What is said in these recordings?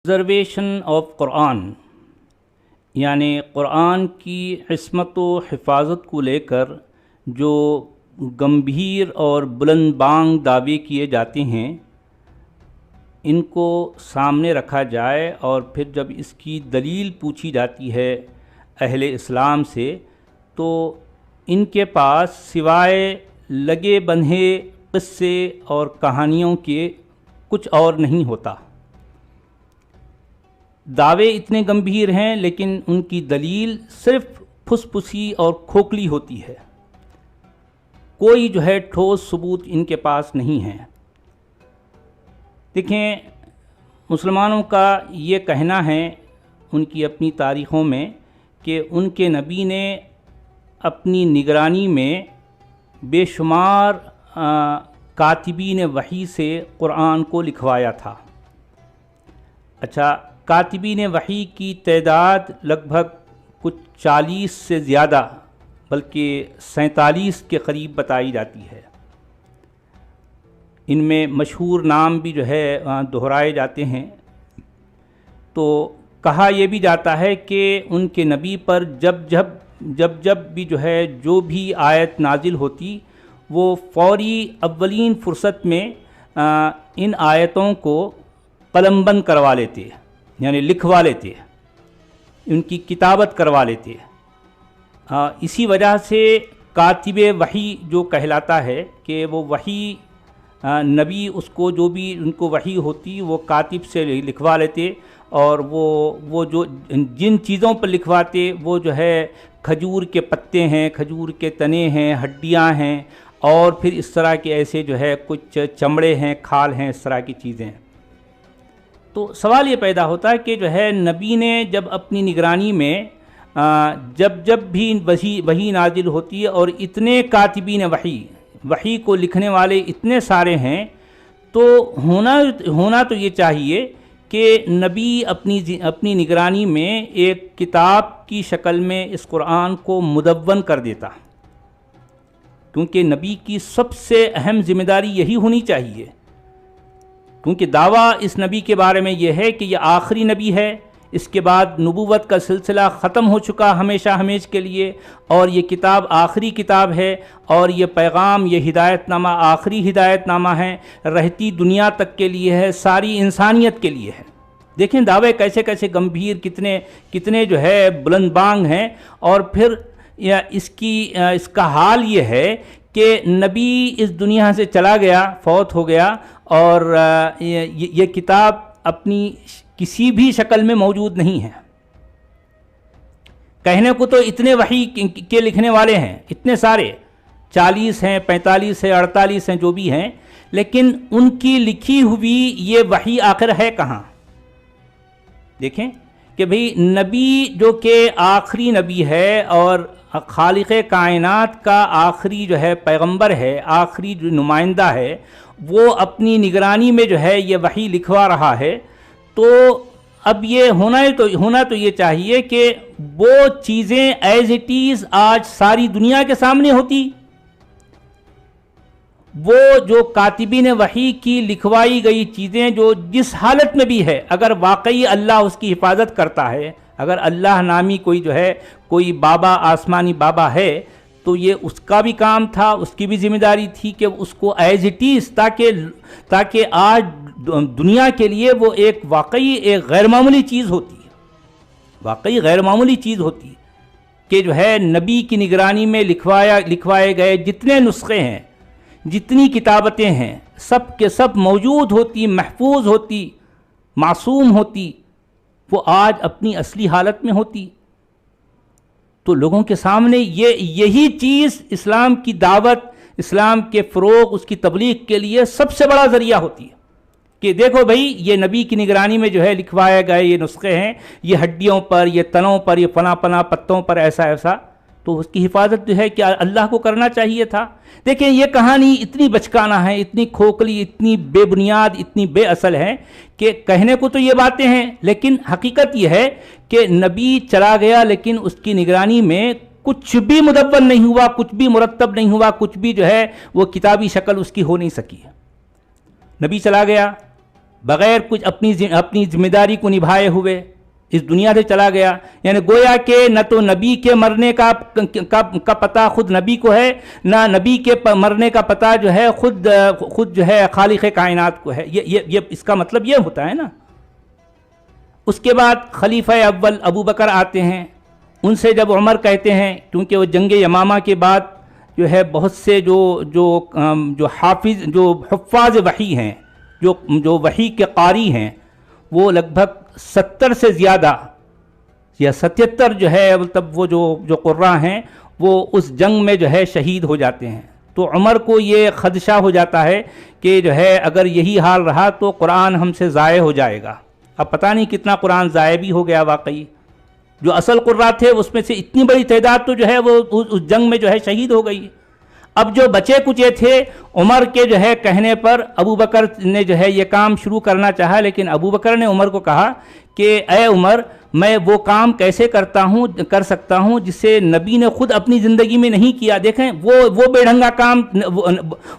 Conservation of قرآن یعنی قرآن کی عصمت و حفاظت کو لے کر جو گمبھیر اور بلند بانگ دعوے کیے جاتے ہیں، ان کو سامنے رکھا جائے اور پھر جب اس کی دلیل پوچھی جاتی ہے اہل اسلام سے تو ان کے پاس سوائے لگے بندھے قصے اور کہانیوں کے کچھ اور نہیں ہوتا۔ دعوے اتنے گمبھیر ہیں لیکن ان کی دلیل صرف پھس پھسی اور کھوکھلی ہوتی ہے، کوئی ٹھوس ثبوت ان کے پاس نہیں ہے۔ دیکھیں، مسلمانوں کا یہ کہنا ہے ان کی اپنی تاریخوں میں کہ ان کے نبی نے اپنی نگرانی میں بے شمار کاتبین وحی سے قرآن کو لکھوایا تھا۔ اچھا، کاتبین وحی کی تعداد لگ بھگ کچھ 40 سے زیادہ بلکہ 47 کے قریب بتائی جاتی ہے۔ ان میں مشہور نام بھی دہرائے جاتے ہیں۔ تو کہا یہ بھی جاتا ہے کہ ان کے نبی پر جب بھی جو بھی آیت نازل ہوتی وہ فوری اولین فرصت میں ان آیتوں کو قلم بند کروا لیتے، یعنی لکھوا لیتے، ان کی کتابت کروا لیتے۔ اسی وجہ سے کاتب وحی جو کہلاتا ہے کہ وہ وحی نبی اس کو جو بھی ان کو وحی ہوتی وہ کاتب سے لکھوا لیتے، اور وہ جو جن چیزوں پر لکھواتے وہ کھجور کے پتے ہیں، کھجور کے تنے ہیں، ہڈیاں ہیں، اور پھر اس طرح کے ایسے کچھ چمڑے ہیں، کھال ہیں، اس طرح کی چیزیں۔ تو سوال یہ پیدا ہوتا ہے کہ نبی نے جب اپنی نگرانی میں جب بھی وحی نازل ہوتی ہے اور اتنے کاتبین وحی کو لکھنے والے اتنے سارے ہیں، تو ہونا تو یہ چاہیے کہ نبی اپنی نگرانی میں ایک کتاب کی شکل میں اس قرآن کو مدون کر دیتا، کیونکہ نبی کی سب سے اہم ذمہ داری یہی ہونی چاہیے، کیونکہ دعویٰ اس نبی کے بارے میں یہ ہے کہ یہ آخری نبی ہے، اس کے بعد نبوت کا سلسلہ ختم ہو چکا ہمیشہ ہمیش کے لیے، اور یہ کتاب آخری کتاب ہے، اور یہ پیغام، یہ ہدایت نامہ آخری ہدایت نامہ ہے، رہتی دنیا تک کے لیے ہے، ساری انسانیت کے لیے ہے۔ دیکھیں دعوے کیسے کیسے گمبھیر، کتنے بلند بانگ ہیں، اور پھر اس کا حال یہ ہے کہ نبی اس دنیا سے چلا گیا، فوت ہو گیا، اور یہ کتاب اپنی کسی بھی شکل میں موجود نہیں ہے۔ کہنے کو تو اتنے وحی کے لکھنے والے ہیں، اتنے سارے 40 ہیں، 45 ہیں، 48 ہیں، جو بھی ہیں، لیکن ان کی لکھی ہوئی یہ وحی آخر ہے کہاں؟ دیکھیں کہ بھئی نبی جو کہ آخری نبی ہے اور خالق کائنات کا آخری پیغمبر ہے، آخری جو نمائندہ ہے، وہ اپنی نگرانی میں یہ وحی لکھوا رہا ہے، تو اب یہ ہونا تو یہ چاہیے کہ وہ چیزیں ایز اٹ از آج ساری دنیا کے سامنے ہوتی۔ وہ جو کاتبین وحی کی لکھوائی گئی چیزیں جو جس حالت میں بھی ہے، اگر واقعی اللہ اس کی حفاظت کرتا ہے، اگر اللہ نامی کوئی بابا، آسمانی بابا ہے، تو یہ اس کا بھی کام تھا، اس کی بھی ذمہ داری تھی کہ اس کو ایز اٹ از، تاکہ آج دنیا کے لیے وہ واقعی ایک غیر معمولی چیز ہوتی ہے، واقعی غیر معمولی چیز ہوتی ہے کہ نبی کی نگرانی میں لکھوائے گئے جتنے نسخے ہیں، جتنی کتابتیں ہیں، سب کے سب موجود ہوتی، محفوظ ہوتی، معصوم ہوتی، وہ آج اپنی اصلی حالت میں ہوتی، تو لوگوں کے سامنے یہی چیز اسلام کی دعوت، اسلام کے فروغ، اس کی تبلیغ کے لیے سب سے بڑا ذریعہ ہوتی ہے کہ دیکھو بھئی یہ نبی کی نگرانی میں لکھوائے گئے یہ نسخے ہیں، یہ ہڈیوں پر، یہ تنوں پر، یہ فلاں پتوں پر، ایسا، تو اس کی حفاظت کہ اللہ کو کرنا چاہیے تھا۔ دیکھیں یہ کہانی اتنی بچکانہ ہے، اتنی کھوکھلی، اتنی بے بنیاد، اتنی بے اصل ہے کہ کہنے کو تو یہ باتیں ہیں، لیکن حقیقت یہ ہے کہ نبی چلا گیا لیکن اس کی نگرانی میں کچھ بھی مدون نہیں ہوا، کچھ بھی مرتب نہیں ہوا، کچھ بھی وہ کتابی شکل اس کی ہو نہیں سکی۔ نبی چلا گیا، بغیر کچھ اپنی ذمہ داری کو نبھائے ہوئے اس دنیا سے چلا گیا. یعنی گویا کہ نہ تو نبی کے مرنے کا پتہ خود نبی کو ہے، نہ نبی کے مرنے کا پتہ جو ہے خود جو ہے خالق کائنات کو ہے. یہ اس کا مطلب یہ ہوتا ہے نا. اس کے بعد خلیفہ اول ابو بکر آتے ہیں. ان سے جب عمر کہتے ہیں، کیونکہ وہ جنگ یمامہ کے بعد جو ہے بہت سے جو حفاظ وحی ہیں، جو وحی کے قاری ہیں، وہ لگ بھگ 70 سے زیادہ یا 77 جو ہے مطلب وہ جو قراء ہیں وہ اس جنگ میں جو ہے شہید ہو جاتے ہیں. تو عمر کو یہ خدشہ ہو جاتا ہے کہ جو ہے اگر یہی حال رہا تو قرآن ہم سے ضائع ہو جائے گا. اب پتہ نہیں کتنا قرآن ضائع بھی ہو گیا واقعی. جو اصل قراء تھے اس میں سے اتنی بڑی تعداد تو جو ہے وہ اس جنگ میں جو ہے شہید ہو گئی. اب جو بچے کچے تھے، عمر کے جو ہے کہنے پر ابو بکر نے جو ہے یہ کام شروع کرنا چاہا، لیکن ابو بکر نے عمر کو کہا کہ اے عمر، میں وہ کام کیسے کر سکتا ہوں جسے نبی نے خود اپنی زندگی میں نہیں کیا. دیکھیں وہ بے ڈھنگا کام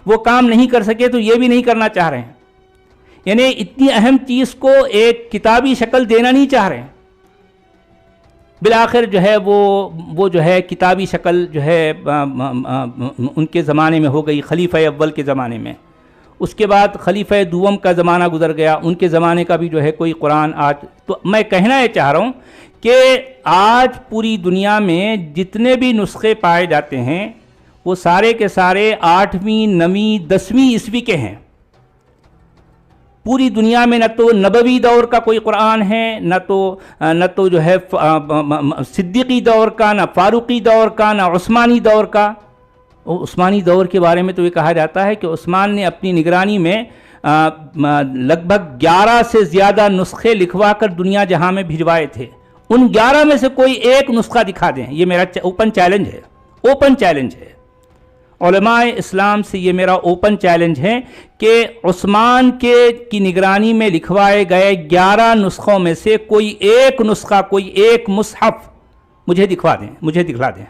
وہ کام نہیں کر سکے تو یہ بھی نہیں کرنا چاہ رہے ہیں. یعنی اتنی اہم چیز کو ایک کتابی شکل دینا نہیں چاہ رہے ہیں. بالآخر جو ہے وہ جو ہے کتابی شکل جو ہے ان کے زمانے میں ہو گئی، خلیفہ اول کے زمانے میں. اس کے بعد خلیفہ دوم کا زمانہ گزر گیا، ان کے زمانے کا بھی جو ہے کوئی قرآن آج. تو میں کہنا یہ چاہ رہا ہوں کہ آج پوری دنیا میں جتنے بھی نسخے پائے جاتے ہیں وہ سارے کے سارے 8ویں 9ویں 10ویں عیسوی کے ہیں. پوری دنیا میں نہ تو نبوی دور کا کوئی قرآن ہے، نہ تو جو ہے صدیقی دور کا، نہ فاروقی دور کا، نہ عثمانی دور کا. عثمانی دور کے بارے میں تو یہ کہا جاتا ہے کہ عثمان نے اپنی نگرانی میں لگ بھگ 11 سے زیادہ نسخے لکھوا کر دنیا جہاں میں بھجوائے تھے. ان 11 میں سے کوئی ایک نسخہ دکھا دیں. یہ میرا اوپن چیلنج ہے. علماء اسلام سے یہ میرا اوپن چیلنج ہے کہ عثمان کی نگرانی میں لکھوائے گئے 11 نسخوں میں سے کوئی ایک نسخہ، کوئی ایک مصحف مجھے دکھلا دیں.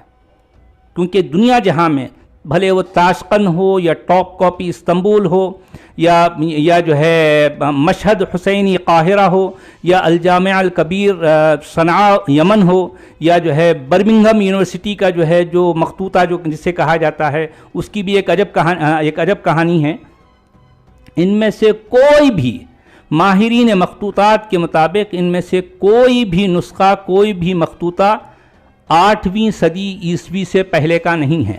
کیونکہ دنیا جہاں میں بھلے وہ تاشقند ہو یا ٹاپ کاپی استنبول ہو یا جو ہے مشہد حسینی قاہرہ ہو یا الجامع الکبیر صنعاء یمن ہو یا جو ہے برمنگھم یونیورسٹی کا جو ہے جو مخطوطہ جسے کہا جاتا ہے، اس کی بھی ایک عجب کہانی ہے. ان میں سے کوئی بھی ماہرین مخطوطات کے مطابق ان میں سے کوئی بھی نسخہ، کوئی بھی مخطوطہ 8ویں صدی عیسوی سے پہلے کا نہیں ہے.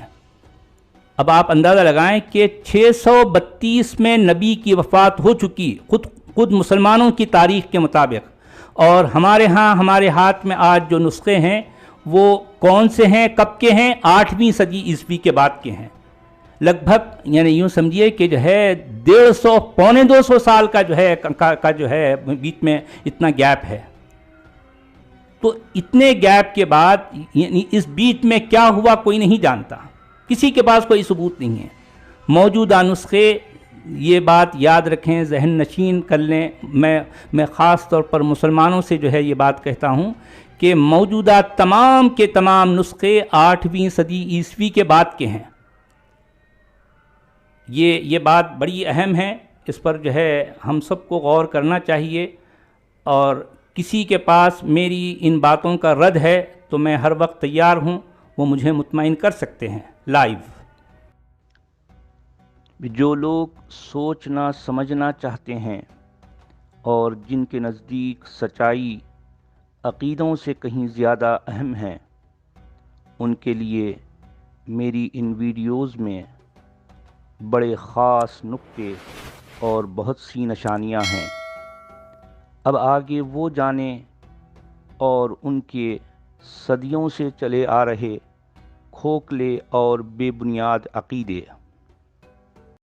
اب آپ اندازہ لگائیں کہ 632 میں نبی کی وفات ہو چکی خود مسلمانوں کی تاریخ کے مطابق، اور ہمارے ہاتھ میں آج جو نسخے ہیں وہ کون سے ہیں، کب کے ہیں؟ 8ویں صدی عیسوی کے بعد کے ہیں. لگ بھگ یعنی یوں سمجھیے کہ جو ہے 150 پونے 200 سال کا جو ہے بیچ میں اتنا گیپ ہے. تو اتنے گیپ کے بعد یعنی اس بیچ میں کیا ہوا کوئی نہیں جانتا، کسی کے پاس کوئی ثبوت نہیں ہے. موجودہ نسخے، یہ بات یاد رکھیں، ذہن نشین کر لیں. میں خاص طور پر مسلمانوں سے جو ہے یہ بات کہتا ہوں کہ موجودہ تمام کے تمام نسخے 8ویں صدی عیسوی کے بعد کے ہیں. یہ بات بڑی اہم ہے، اس پر جو ہے ہم سب کو غور کرنا چاہیے. اور کسی کے پاس میری ان باتوں کا رد ہے تو میں ہر وقت تیار ہوں، وہ مجھے مطمئن کر سکتے ہیں لائیو. جو لوگ سوچنا سمجھنا چاہتے ہیں اور جن کے نزدیک سچائی عقیدوں سے کہیں زیادہ اہم ہے، ان کے لیے میری ان ویڈیوز میں بڑے خاص نکتے اور بہت سی نشانیاں ہیں. اب آگے وہ جانیں اور ان کے صدیوں سے چلے آ رہے کھوکھلے اور بے بنیاد عقیدے